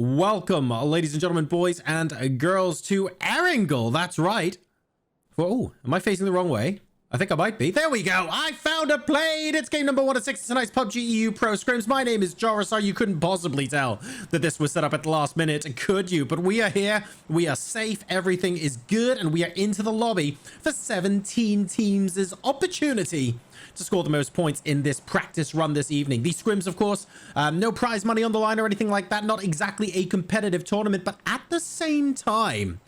Welcome, ladies and gentlemen, boys and girls, to Erangel. That's right. Whoa, am I facing the wrong way? I think I might be. There we go. I found a plane. It's game number 1 of 6 of tonight's PUBG EU Pro Scrims. My name is Jorisar. You couldn't possibly tell that this was set up at the last minute, could you? But we are here. We are safe. Everything is good. And we are into the lobby for 17 teams' opportunity to score the most points in this practice run this evening. These scrims, of course, no prize money on the line or anything like that. Not exactly a competitive tournament, but at the same time,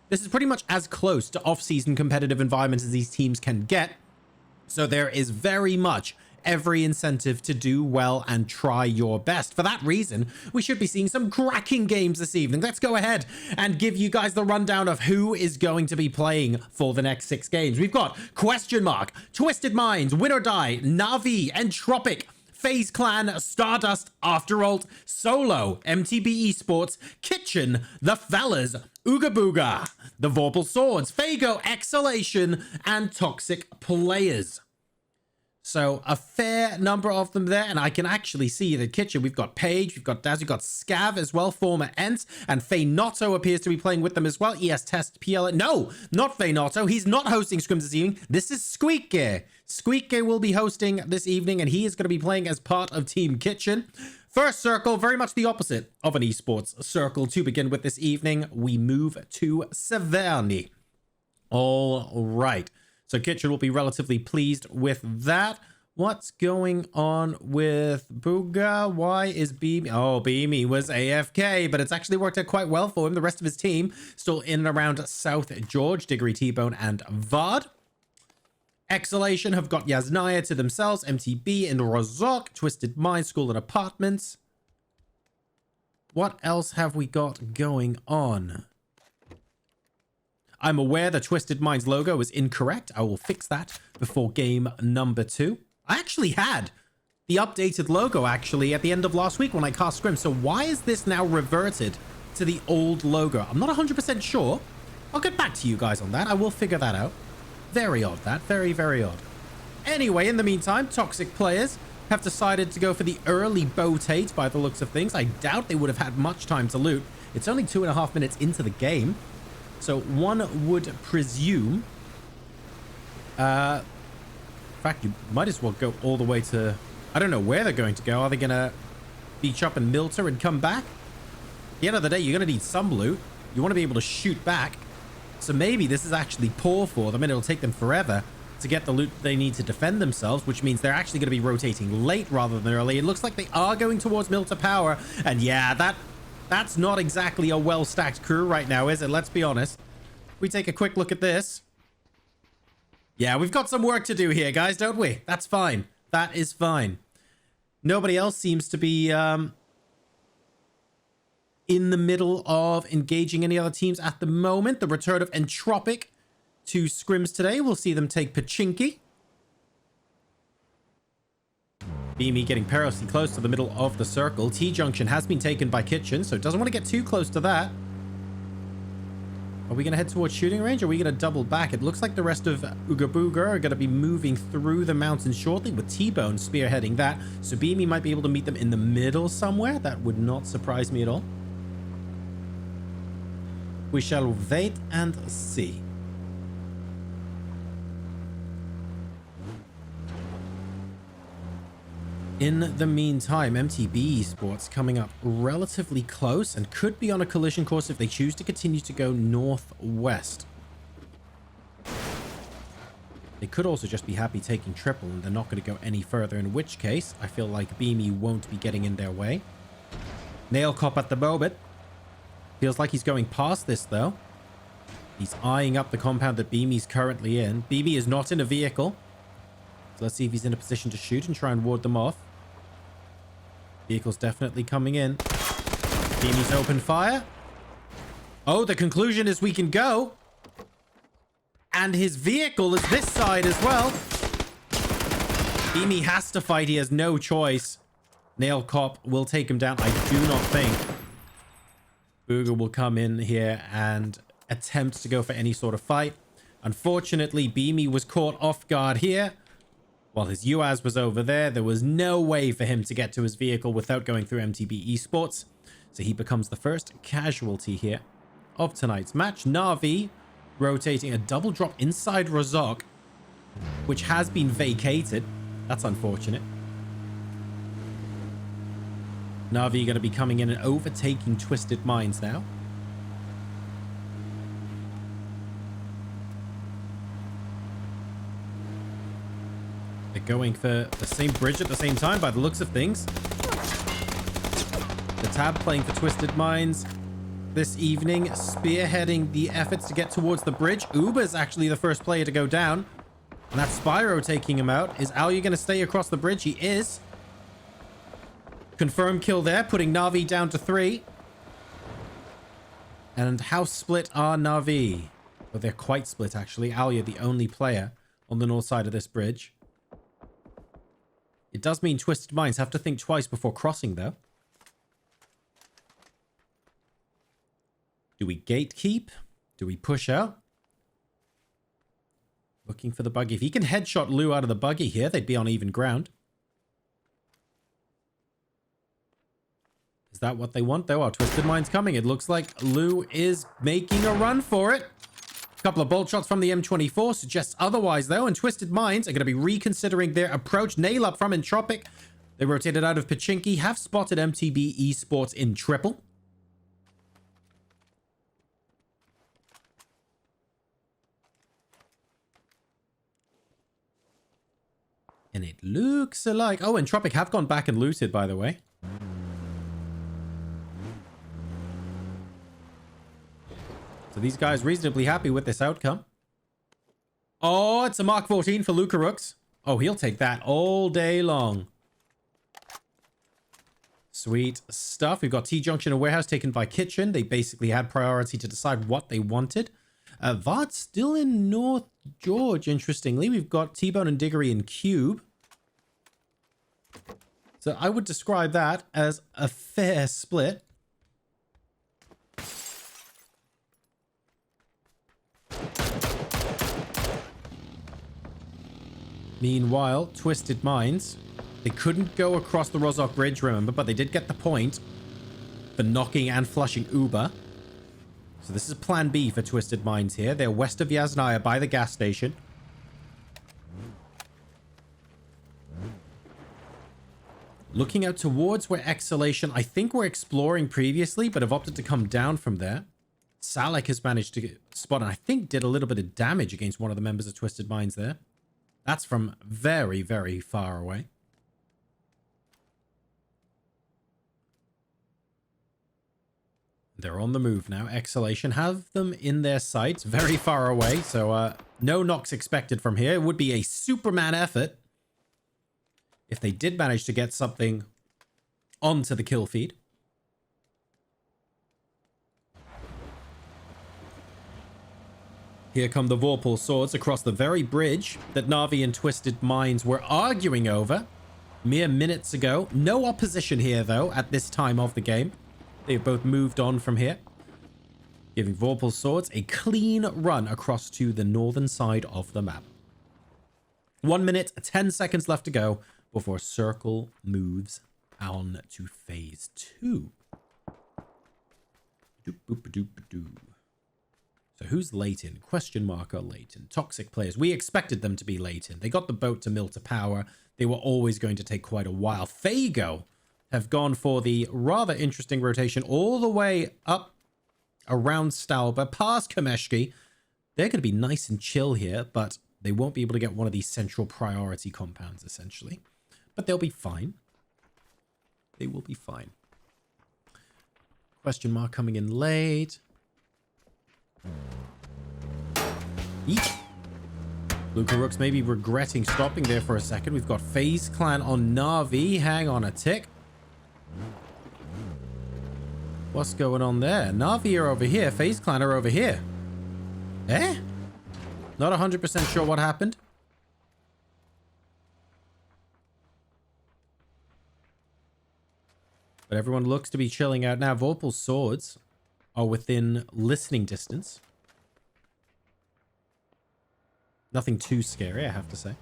this is pretty much as close to off-season competitive environments as these teams can get. So there is very much every incentive to do well and try your best. For that reason, we should be seeing some cracking games this evening. Let's go ahead and give you guys the rundown of who is going to be playing for the next 6 games. We've got Question Mark, Twisted Minds, WinOrDie, NaVi, Entropiq, FaZe Clan, Stardust, Afteralt, Solo, MTB Esports, Kitchen, The Fellas, UgaBuga, the Vorpal Swords, Faygo, EXhalatioN, and Toxic Players. So a fair number of them there, and I can actually see the Kitchen. We've got Paige, we've got Daz, we've got Scav as well, former Ent, and Faynotto appears to be playing with them as well. ES Test PL. No, not Faynotto. He's not hosting scrims this evening. This is Squeakgear. Squeakgear will be hosting this evening, and he is going to be playing as part of Team Kitchen. First circle, very much the opposite of an esports circle to begin with this evening. We move to Severny. All right. So Kitchen will be relatively pleased with that. What's going on with Buga? Why is Beamy? Oh, Beamy was AFK, but it's actually worked out quite well for him. The rest of his team still in and around South George, Diggory, T-Bone, and Vard. EXhalatioN have got Yasnaya to themselves, MTB and Rozok, Twisted Minds, School and Apartments. What else have we got going on? I'm aware the Twisted Minds logo is incorrect. I will fix that before game number 2. I actually had the updated logo actually at the end of last week when I cast Scrim. So why is this now reverted to the old logo? I'm not 100% sure. I'll get back to you guys on that. I will figure that out. Very odd, that. Very, very odd. Anyway, in the meantime, Toxic Players have decided to go for the early boat by the looks of things. I doubt they would have had much time to loot. It's only 2.5 minutes into the game. So one would presume... in fact, you might as well go all the way to... I don't know where they're going to go. Are they going to beach up in Milter and come back? At the end of the day, you're going to need some loot. You want to be able to shoot back. So maybe this is actually poor for them, and it'll take them forever to get the loot they need to defend themselves, which means they're actually going to be rotating late rather than early. It looks like they are going towards Milter Power, and yeah, that's not exactly a well-stacked crew right now, is it? Let's be honest. We take a quick look at this. Yeah, we've got some work to do here, guys, don't we? That's fine. That is fine. Nobody else seems to be in the middle of engaging any other teams at the moment. The return of Entropiq to scrims today. We'll see them take Pachinki. Beamy getting perilously close to the middle of the circle. T-Junction has been taken by Kitchen, so doesn't want to get too close to that. Are we going to head towards shooting range, or are we going to double back? It looks like the rest of UgaBuga are going to be moving through the mountains shortly, with T-Bone spearheading that. So Beamy might be able to meet them in the middle somewhere. That would not surprise me at all. We shall wait and see. In the meantime, MTB Esports coming up relatively close and could be on a collision course if they choose to continue to go northwest. They could also just be happy taking triple and they're not going to go any further, in which case I feel like Beamy won't be getting in their way. Nail Cop at the moment. Feels like he's going past this though. He's eyeing up the compound that Beamy's currently in. Beamy is not in a vehicle. So let's see if he's in a position to shoot and try and ward them off. Vehicle's definitely coming in. Beamy's open fire. Oh, the conclusion is we can go. And his vehicle is this side as well. Beamy has to fight. He has no choice. Nail Cop will take him down. I do not think Buga will come in here and attempt to go for any sort of fight. Unfortunately, Beamy was caught off guard here. While his UAS was over there, there was no way for him to get to his vehicle without going through MTB Esports. So he becomes the first casualty here of tonight's match. NaVi rotating a double drop inside Razok, which has been vacated. That's unfortunate. NaVi going to be coming in and overtaking Twisted Minds now. They're going for the same bridge at the same time by the looks of things. The Tab playing for Twisted Minds this evening, spearheading the efforts to get towards the bridge. Uber's actually the first player to go down. And that's Spyro taking him out. Is Alya going to stay across the bridge? He is. Confirmed kill there, putting NaVi down to 3. And how split are NaVi? Well, they're quite split, actually. Alya, the only player on the north side of this bridge. It does mean Twisted Minds have to think twice before crossing, though. Do we gatekeep? Do we push out? Looking for the buggy. If he can headshot Lou out of the buggy here, they'd be on even ground. Is that what they want, though? Our Twisted Mind's coming. It looks like Lou is making a run for it. A couple of bolt shots from the M24 suggests otherwise, though. And Twisted Minds are going to be reconsidering their approach. Nail up from Entropiq. They rotated out of Pachinki. Have spotted MTB Esports in triple. And it looks alike. Oh, Entropiq have gone back and looted, by the way. So these guys reasonably happy with this outcome. Oh, it's a Mark 14 for UgaBuga. Oh, he'll take that all day long. Sweet stuff. We've got T-Junction and Warehouse taken by Kitchen. They basically had priority to decide what they wanted. Vard's still in North George, interestingly. We've got T-Bone and Diggory in Cube. So I would describe that as a fair split. Meanwhile, Twisted Minds, they couldn't go across the Rozhok Bridge, remember, but they did get the point for knocking and flushing Uber. So this is plan B for Twisted Minds here. They're west of Yasnaya by the gas station. Looking out towards where EXhalatioN, I think we're exploring previously, but have opted to come down from there. Salek has managed to spot, and I think did a little bit of damage against one of the members of Twisted Minds there. That's from very, very far away. They're on the move now. EXhalatioN have them in their sights, very far away. So no knocks expected from here. It would be a Superman effort if they did manage to get something onto the kill feed. Here come the Vorpal Swords across the very bridge that NaVi and Twisted Minds were arguing over mere minutes ago. No opposition here, though, at this time of the game. They've both moved on from here, giving Vorpal Swords a clean run across to the northern side of the map. 1 minute, 10 seconds left to go before Circle moves on to phase 2. So who's late in? Question mark are late in. Toxic players. We expected them to be late in. They got the boat to mill to power. They were always going to take quite a while. Faygo have gone for the rather interesting rotation all the way up around Stauber, past Kameshki. They're going to be nice and chill here, but they won't be able to get one of these central priority compounds, essentially. But they'll be fine. They will be fine. Question mark coming in late. Eek. UgaBuga maybe regretting stopping there for a second. We've got FaZe Clan on NaVi. Hang on a tick. What's going on there? NaVi are over here. FaZe Clan are over here. Eh? Not 100% sure what happened. But everyone looks to be chilling out now. Vorpal Swords are within listening distance. Nothing too scary, I have to say.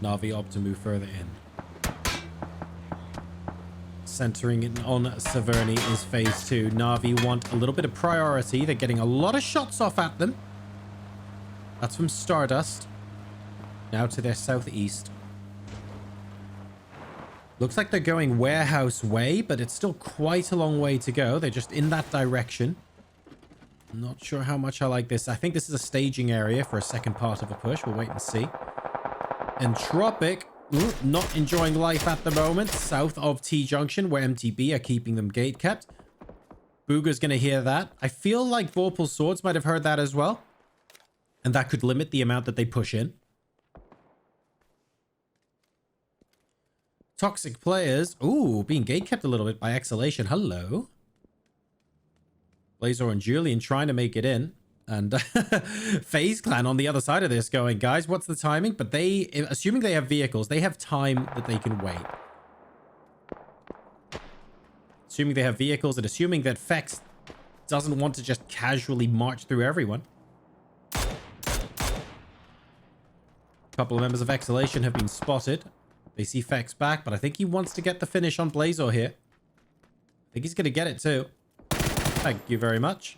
NaVi opt to move further in. Centering it on Severny is phase 2. NaVi want a little bit of priority. They're getting a lot of shots off at them. That's from STARDUST. Now to their southeast. Looks like they're going warehouse way, but it's still quite a long way to go. They're just in that direction. I'm not sure how much I like this. I think this is a staging area for a second part of a push. We'll wait and see. Entropiq, not enjoying life at the moment. South of T-Junction, where MTB are keeping them gate kept. Booga's going to hear that. I feel like Vorpal Swords might have heard that as well. And that could limit the amount that they push in. Toxic players. Ooh, being gate kept a little bit by EXhalatioN. Hello. Blazor and Julian trying to make it in. And FaZe Clan on the other side of this going, guys, what's the timing? But they, assuming they have vehicles, they have time that they can wait. Assuming they have vehicles and assuming that Fex doesn't want to just casually march through everyone. A couple of members of EXhalatioN have been spotted. They see Fex back, but I think he wants to get the finish on Blazor here. I think he's going to get it too. Thank you very much.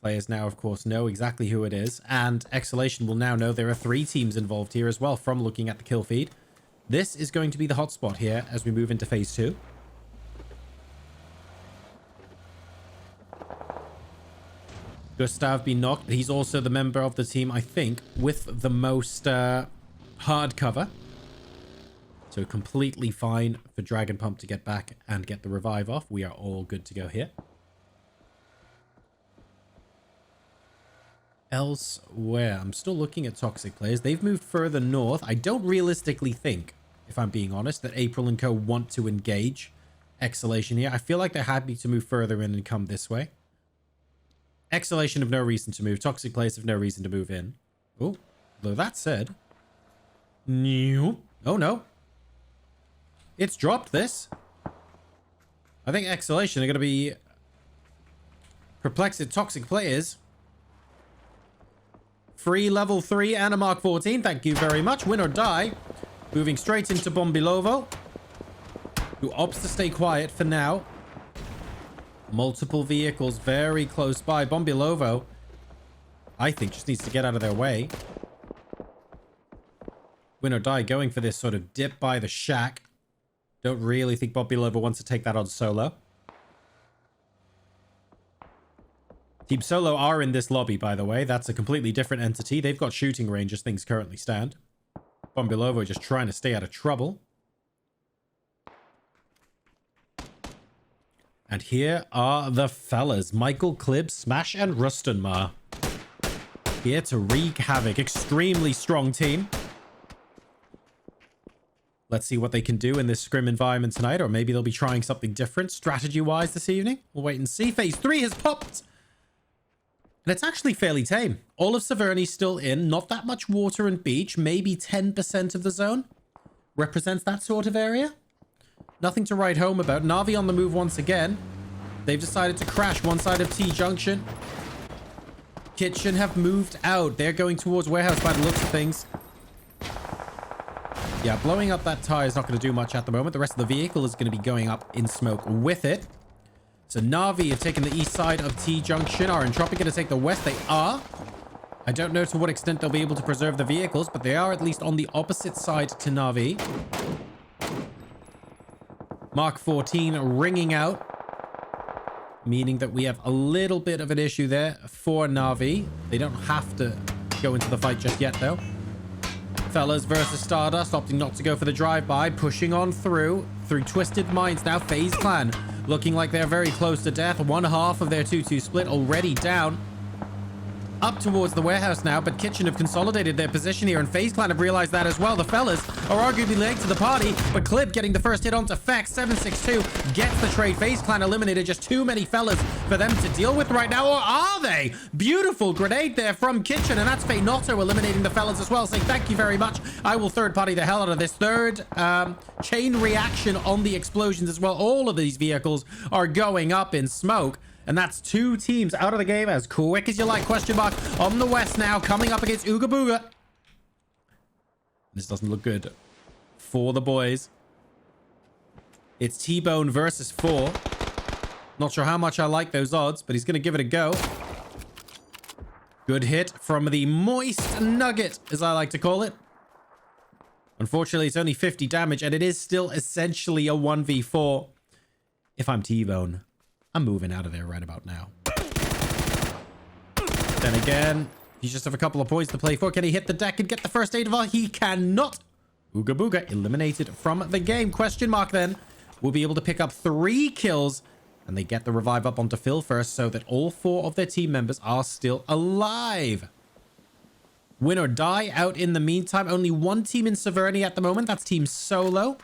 Players now, of course, know exactly who it is. And EXhalatioN will now know there are 3 teams involved here as well from looking at the kill feed. This is going to be the hotspot here as we move into phase 2. Gustav being knocked. He's also the member of the team, I think, with the most hard cover. So completely fine for Dragon Pump to get back and get the revive off. We are all good to go here. Elsewhere, I'm still looking at toxic players. They've moved further north. I don't realistically think, if I'm being honest, that April and co want to engage EXhalatioN here. I feel like they're happy to move further in and come this way. EXhalatioN have no reason to move. Toxic players have no reason to move in. Oh, though that said... Oh, no. It's dropped this. I think EXhalatioN are going to be perplexed at toxic players. Free level 3 and a Mark 14. Thank you very much. WinOrDie. Moving straight into Bombilovo, who opts to stay quiet for now. Multiple vehicles very close by. Bombilovo, I think, just needs to get out of their way. WinOrDie going for this sort of dip by the shack. Don't really think Bombilovo wants to take that on solo. Team Solo are in this lobby, by the way. That's a completely different entity. They've got shooting range as things currently stand. Bombilovo just trying to stay out of trouble. And here are the fellas. Michael, Klib, Smash, and Rustenmar. Here to wreak havoc. Extremely strong team. Let's see what they can do in this scrim environment tonight. Or maybe they'll be trying something different strategy-wise this evening. We'll wait and see. Phase 3 has popped. And it's actually fairly tame. All of Severny's still in. Not that much water and beach. Maybe 10% of the zone represents that sort of area. Nothing to write home about. NaVi on the move once again. They've decided to crash one side of T-Junction. Kitchen have moved out. They're going towards warehouse by the looks of things. Yeah, blowing up that tire is not going to do much at the moment. The rest of the vehicle is going to be going up in smoke with it. So NaVi are taking the east side of T-Junction. Are Entropiq going to take the west? They are. I don't know to what extent they'll be able to preserve the vehicles, but they are at least on the opposite side to NaVi. Mark 14 ringing out, meaning that we have a little bit of an issue there for NaVi. They don't have to go into the fight just yet, though. Fellas versus STARDUST, opting not to go for the drive-by, pushing on through Twisted Minds now. FaZe Clan looking like they're very close to death. One half of their 2-2 split already down. Up towards the warehouse now, but Kitchen have consolidated their position here, and FaZe Clan have realized that as well. The fellas are arguably late to the party, but Klib getting the first hit onto Fex. 762 gets the trade. FaZe Clan eliminated. Just too many fellas for them to deal with right now, or are they? Beautiful grenade there from Kitchen, and that's Faynoto eliminating the fellas as well, saying thank you very much. I will third party the hell out of this. Third chain reaction on the explosions as well. All of these vehicles are going up in smoke. And that's 2 teams out of the game as quick as you like. Question mark on the west now, coming up against UgaBuga. This doesn't look good for the boys. It's T-Bone versus 4. Not sure how much I like those odds, but he's going to give it a go. Good hit from the moist nugget, as I like to call it. Unfortunately, it's only 50 damage, and it is still essentially a 1v4. If I'm T-Bone, I'm moving out of there right about now. Then again, you just have a couple of points to play for. Can he hit the deck and get the first aid of all? He cannot. UgaBuga eliminated from the game. Question mark then. Will be able to pick up 3 kills, and they get the revive up onto Phil first so that all 4 of their team members are still alive. WinOrDie out in the meantime. Only 1 team in Severny at the moment. That's Team Solo.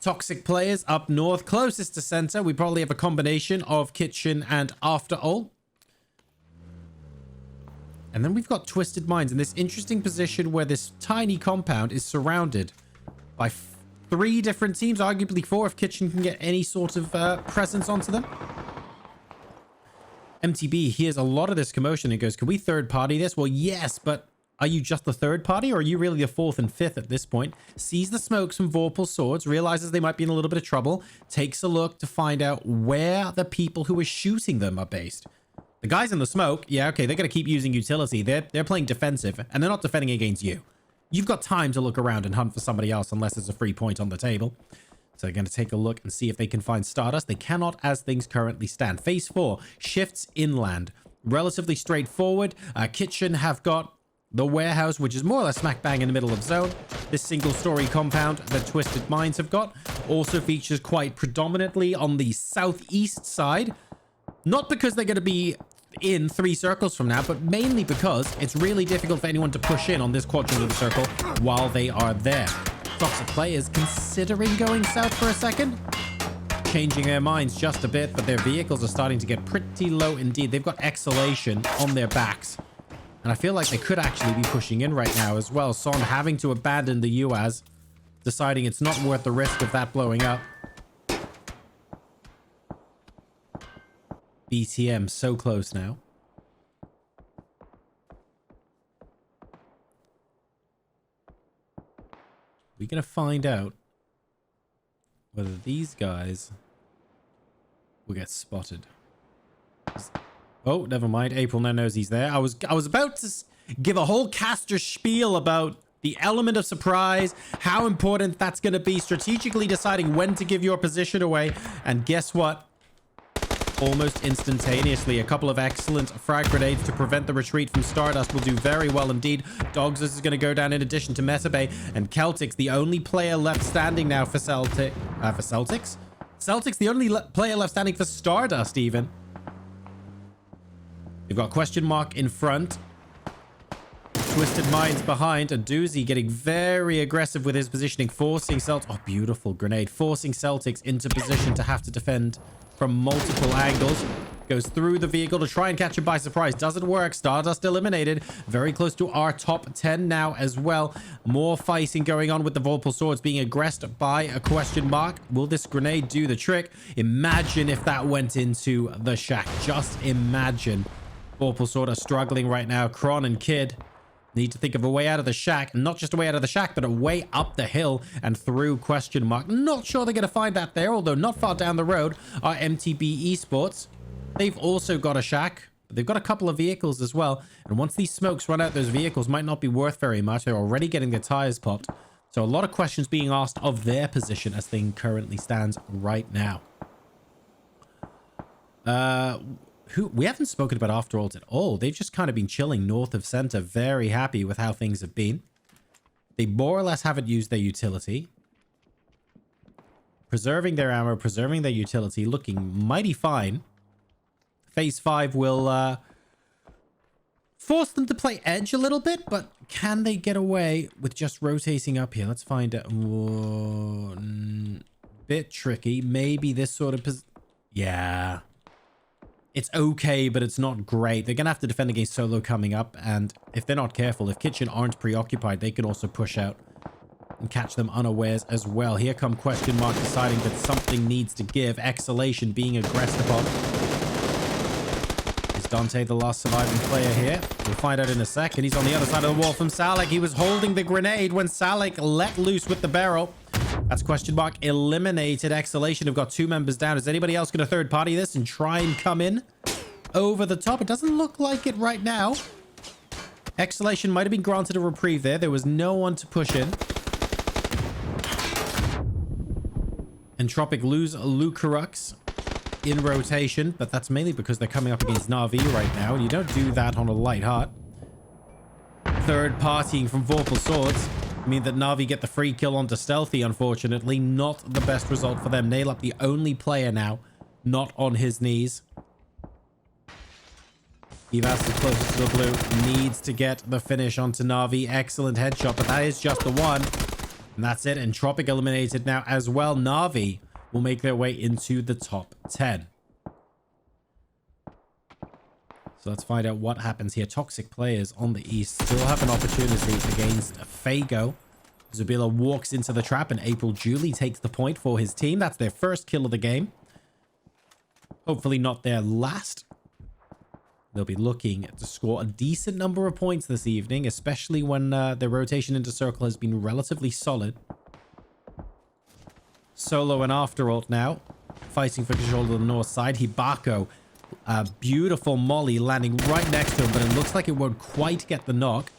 Toxic players up north, closest to center. We probably have a combination of Kitchen and After All. And then we've got Twisted Minds in this interesting position where this tiny compound is surrounded by 3 different teams, arguably 4 if Kitchen can get any sort of presence onto them. MTB hears a lot of this commotion and goes, can we third party this? Well, yes, but are you just the third party or are you really the 4th and 5th at this point? Sees the smokes from Vorpal Swords, realizes they might be in a little bit of trouble, takes a look to find out where the people who are shooting them are based. The guys in the smoke, yeah, okay, they're going to keep using utility. They're playing defensive and they're not defending against you. You've got time to look around and hunt for somebody else unless there's a free point on the table. So they're going to take a look and see if they can find Stardust. They cannot as things currently stand. Phase 4 shifts inland. Relatively straightforward. Kitchen have got the warehouse, which is more or less smack bang in the middle of zone. This single-story compound that Twisted Minds have got also features quite predominantly on the southeast side. Not because they're going to be in 3 circles from now, but mainly because it's really difficult for anyone to push in on this quadrant of the circle while they are there. Toxic players considering going south for a second, changing their minds just a bit, but their vehicles are starting to get pretty low indeed. They've got EXhalatioN on their backs, and I feel like they could actually be pushing in right now as well. Son having to abandon the UAS, deciding it's not worth the risk of that blowing up. BTM so close now. We're going to find out whether these guys will get spotted. Oh, never mind. April now knows he's there. I was about to give a whole caster spiel about the element of surprise, how important that's going to be, strategically deciding when to give your position away. And guess what? Almost instantaneously, a couple of excellent frag grenades to prevent the retreat from Stardust will do very well indeed. Dogs, this is going to go down in addition to MetaBay and Celtics, the only player left standing now for Celtics. Celtics, the only player left standing for Stardust even. They've got question mark in front. Twisted Minds behind, and Doozy getting very aggressive with his positioning, forcing Celtics. Oh, beautiful grenade. Forcing Celtics into position to have to defend from multiple angles. Goes through the vehicle to try and catch him by surprise. Doesn't work. Stardust eliminated. Very close to our top 10 now as well. More fighting going on with the Vorpal Swords being aggressed by a question mark. Will this grenade do the trick? Imagine if that went into the shack. Just imagine. Vorpal Sword are struggling right now. Kron and Kid need to think of a way out of the shack. Not just a way out of the shack, but a way up the hill and through question mark. Not sure they're going to find that there, although not far down the road are MTB Esports. They've also got a shack, but they've got a couple of vehicles as well. And once these smokes run out, those vehicles might not be worth very much. They're already getting their tires popped. So a lot of questions being asked of their position as things currently stands right now. We haven't spoken about After All at all. They've just kind of been chilling north of center, very happy with how things have been. They more or less haven't used their utility. Preserving their ammo, preserving their utility, looking mighty fine. Phase 5 will force them to play edge a little bit, but can they get away with just rotating up here? Let's find out. Whoa, bit tricky. Maybe this sort of... Yeah. It's okay, but it's not great. They're going to have to defend against Solo coming up, and if they're not careful, if Kitchen aren't preoccupied, they can also push out. and catch them unawares as well. Here come question mark deciding that something needs to give. EXhalatioN being aggressed upon. Is Dante the last surviving player here? We'll find out in a second. He's on the other side of the wall from Salak. He was holding the grenade when Salak let loose with the barrel. That's question mark eliminated. EXhalatioN have got 2 members down. Is anybody else going to third party this and try and come in over the top? It doesn't look like it right now. EXhalatioN might have been granted a reprieve there. There was no one to push in. Entropiq lose Lucarux in rotation, but that's mainly because they're coming up against NaVi right now, and you don't do that on a light heart. Third partying from Vorpal Swords mean that NaVi get the free kill onto Stealthy, unfortunately. Not the best result for them. Nail up the only player now not on his knees. Evas is closest to the blue. Needs to get the finish onto NaVi. Excellent headshot, but that is just the one. And that's it. Entropiq eliminated now as well. NaVi will make their way into the top 10. So let's find out what happens here. Toxic players on the east still have an opportunity against Faygo. Zabila walks into the trap and April Julie takes the point for his team. That's their first kill of the game. Hopefully not their last. They'll be looking to score a decent number of points this evening, especially when their rotation into circle has been relatively solid. Solo and After Ult now, fighting for control of the north side. Hibako, a beautiful molly landing right next to him, but it looks like it won't quite get the knock.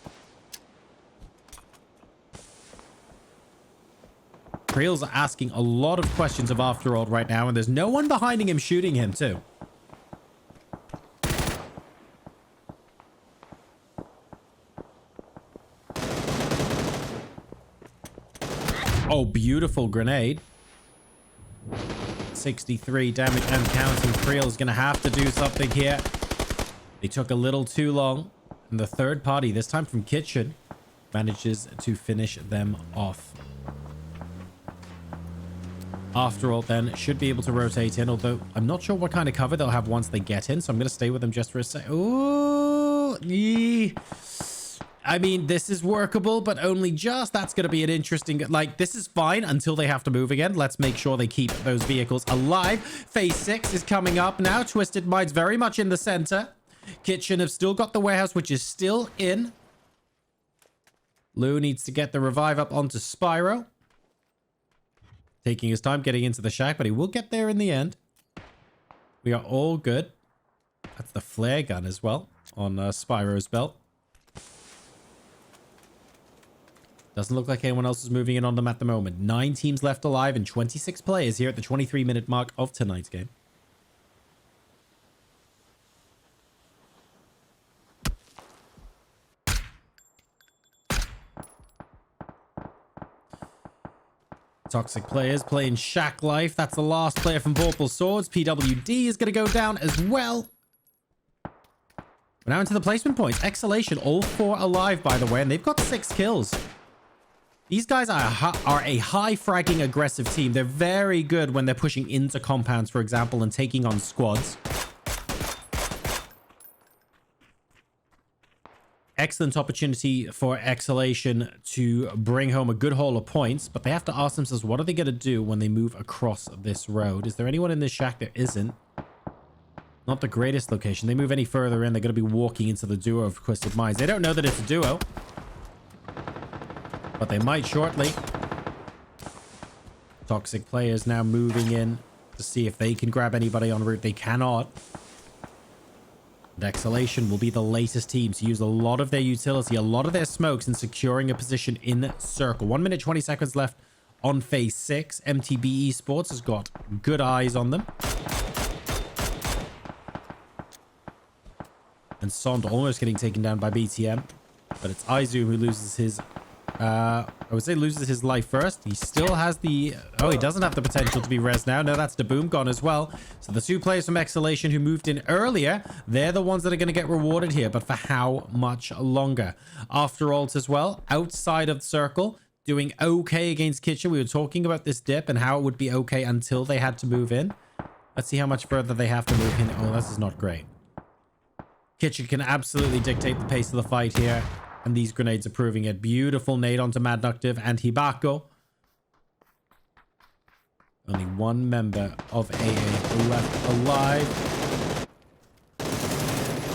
Creel's asking a lot of questions of After Ult right now, and there's no one behind him shooting him too. Oh, beautiful grenade. 63 damage and counting. Creel's going to have to do something here. They took a little too long. And the third party, this time from Kitchen, manages to finish them off. After all, then, should be able to rotate in, although I'm not sure what kind of cover they'll have once they get in, so I'm going to stay with them just for a sec. Ooh, I mean, this is workable, but only just. That's going to be an interesting... Like, this is fine until they have to move again. Let's make sure they keep those vehicles alive. Phase 6 is coming up now. Twisted Minds very much in the center. Kitchen have still got the warehouse, which is still in. Lou needs to get the revive up onto Spyro. Taking his time getting into the shack, but he will get there in the end. We are all good. That's the flare gun as well on Spyro's belt. Doesn't look like anyone else is moving in on them at the moment. 9 teams left alive and 26 players here at the 23-minute mark of tonight's game. Toxic players playing Shack Life. That's the last player from Vorpal Swords. PWD is going to go down as well. We're now into the placement points. EXhalatioN, all 4 alive, by the way, and they've got 6 kills. These guys are a high-fragging aggressive team. They're very good when they're pushing into compounds, for example, and taking on squads. Excellent opportunity for EXhalatioN to bring home a good haul of points, but they have to ask themselves, what are they going to do when they move across this road? Is there anyone in this shack? There isn't. Not the greatest location. They move any further in, they're going to be walking into the duo of Twisted Minds. They don't know that it's a duo, but they might shortly. Toxic players now moving in to see if they can grab anybody en route. They cannot. And EXhalatioN will be the latest team to use a lot of their utility, a lot of their smokes in securing a position in circle. 1 minute, 20 seconds left on phase 6. MTB Esports has got good eyes on them. And Sond almost getting taken down by BTM. But it's Izu who loses his... I would say loses his life first. He still has the... Oh, he doesn't have the potential to be res now. No, that's the boom gone as well. So the 2 players from EXhalatioN who moved in earlier, they're the ones that are going to get rewarded here. But for how much longer? After Ult as well, outside of the circle, doing okay against Kitchen. We were talking about this dip and how it would be okay until they had to move in. Let's see how much further they have to move in. Oh, this is not great. Kitchen can absolutely dictate the pace of the fight here. And these grenades are proving it. Beautiful nade onto Madnuctive and Hibako. Only one member of AA left alive.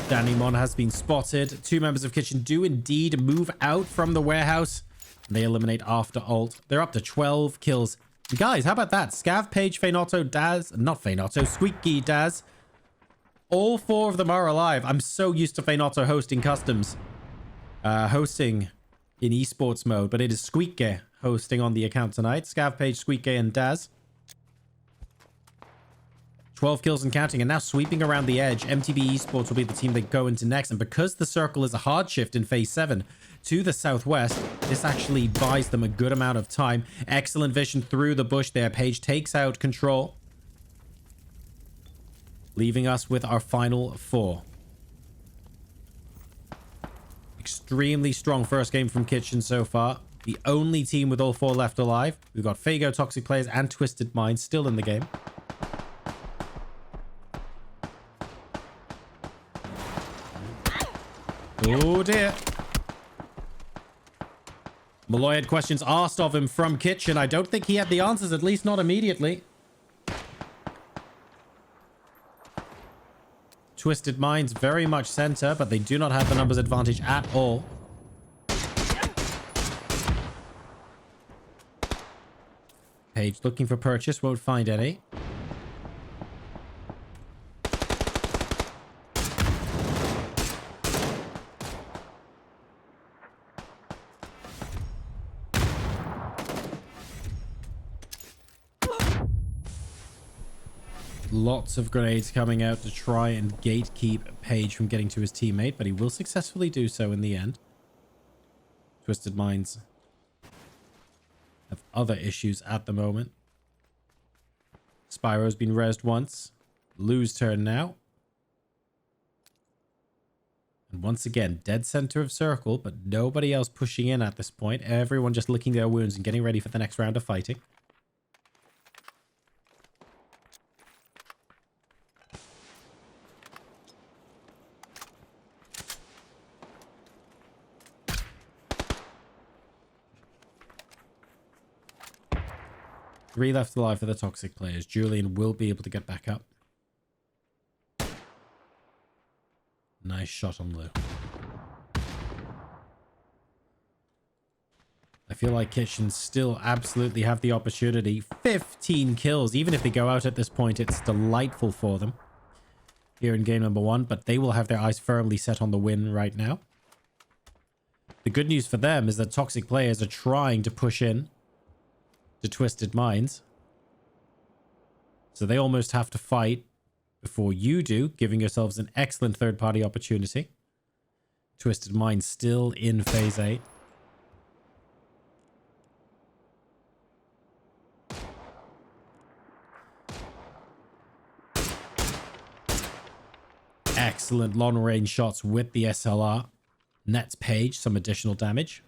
Danimon has been spotted. Two members of Kitchen do indeed move out from the warehouse. They eliminate after ult. They're up to 12 kills. Guys, how about that? Scav, Page, Feynotto, Daz. Not Feynotto. Squeaky, Daz. All four of them are alive. I'm so used to Feynotto hosting customs. Hosting in esports mode. But it is Squeaky hosting on the account tonight. Scav, Page, Squeaky, and Daz. 12 kills and counting, and now sweeping around the edge. MTB Esports will be the team they go into next, and because the circle is a hard shift in phase 7 to the southwest, this actually buys them a good amount of time. Excellent vision through the bush there. Page takes out control, leaving us with our final 4. Extremely strong first game from Kitchen so far. The only team with all 4 left alive. We've got Faygo, Toxic Players, and Twisted Minds still in the game. Oh dear. Malloy had questions asked of him from Kitchen. I don't think he had the answers, at least not immediately. Twisted Minds very much center, but they do not have the numbers advantage at all. Page looking for purchase, won't find any. Lots of grenades coming out to try and gatekeep Page from getting to his teammate, but he will successfully do so in the end. Twisted Minds have other issues at the moment. Spyro's been rezzed once. Lou's turn now. And once again, dead center of circle, but nobody else pushing in at this point. Everyone just licking their wounds and getting ready for the next round of fighting. Three left alive for the Toxic Players. Julian will be able to get back up. Nice shot on Lou. I feel like Kitchen still absolutely have the opportunity. 15 kills. Even if they go out at this point, it's delightful for them here in game number 1, but they will have their eyes firmly set on the win right now. The good news for them is that Toxic Players are trying to push in to Twisted Minds. So they almost have to fight before you do, giving yourselves an excellent third-party opportunity. Twisted Minds still in phase 8. Excellent long-range shots with the SLR. Nets Page some additional damage.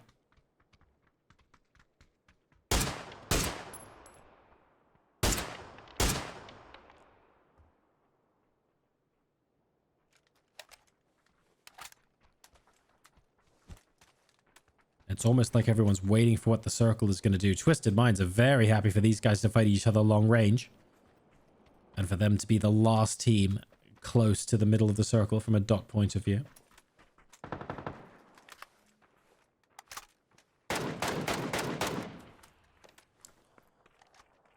It's almost like everyone's waiting for what the circle is going to do. Twisted Minds are very happy for these guys to fight each other long range. And for them to be the last team close to the middle of the circle from a dot point of view.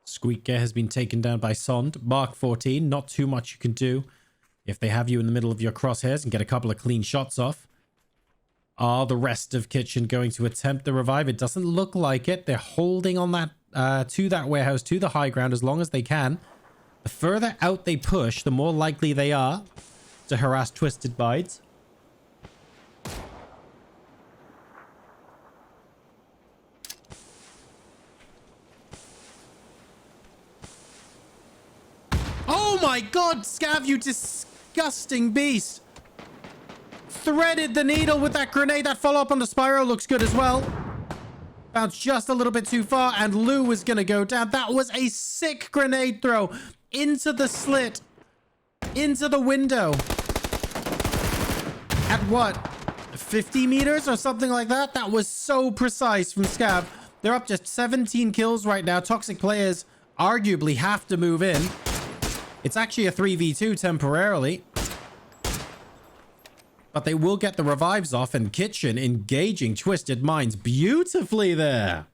Squeaker has been taken down by Sond. Mark 14, not too much you can do if they have you in the middle of your crosshairs and get a couple of clean shots off. Are the rest of Kitchen going to attempt the revive? It doesn't look like it. They're holding on that to that warehouse, to the high ground as long as they can. The further out they push, the more likely they are to harass Twisted Minds. Oh my god, Scav, you disgusting beast! Threaded the needle with that grenade. That follow-up on the Spyro looks good as well. Bounced just a little bit too far, and Lou was going to go down. That was a sick grenade throw into the slit, into the window. At what? 50 meters or something like that. That was so precise from Scav. They're up just 17 kills right now. Toxic players arguably have to move in. It's actually a 3v2 temporarily. But they will get the revives off, and Kitchen engaging Twisted Minds beautifully there.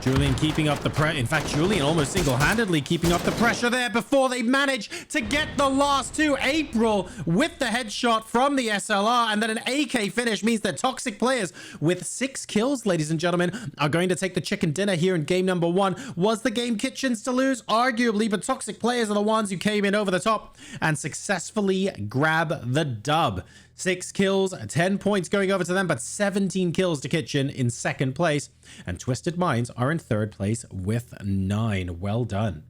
Julian keeping up the pressure. In fact, Julian almost single-handedly keeping up the pressure there before they manage to get the last two. April with the headshot from the SLR, and then an AK finish means that Toxic players with 6 kills, ladies and gentlemen, are going to take the chicken dinner here in game number 1. Was the game Kitchen's to lose? Arguably, but Toxic players are the ones who came in over the top and successfully grab the dub. 6 kills, 10 points going over to them, but 17 kills to Kitchen in second place. And Twisted Minds are in third place with 9. Well done.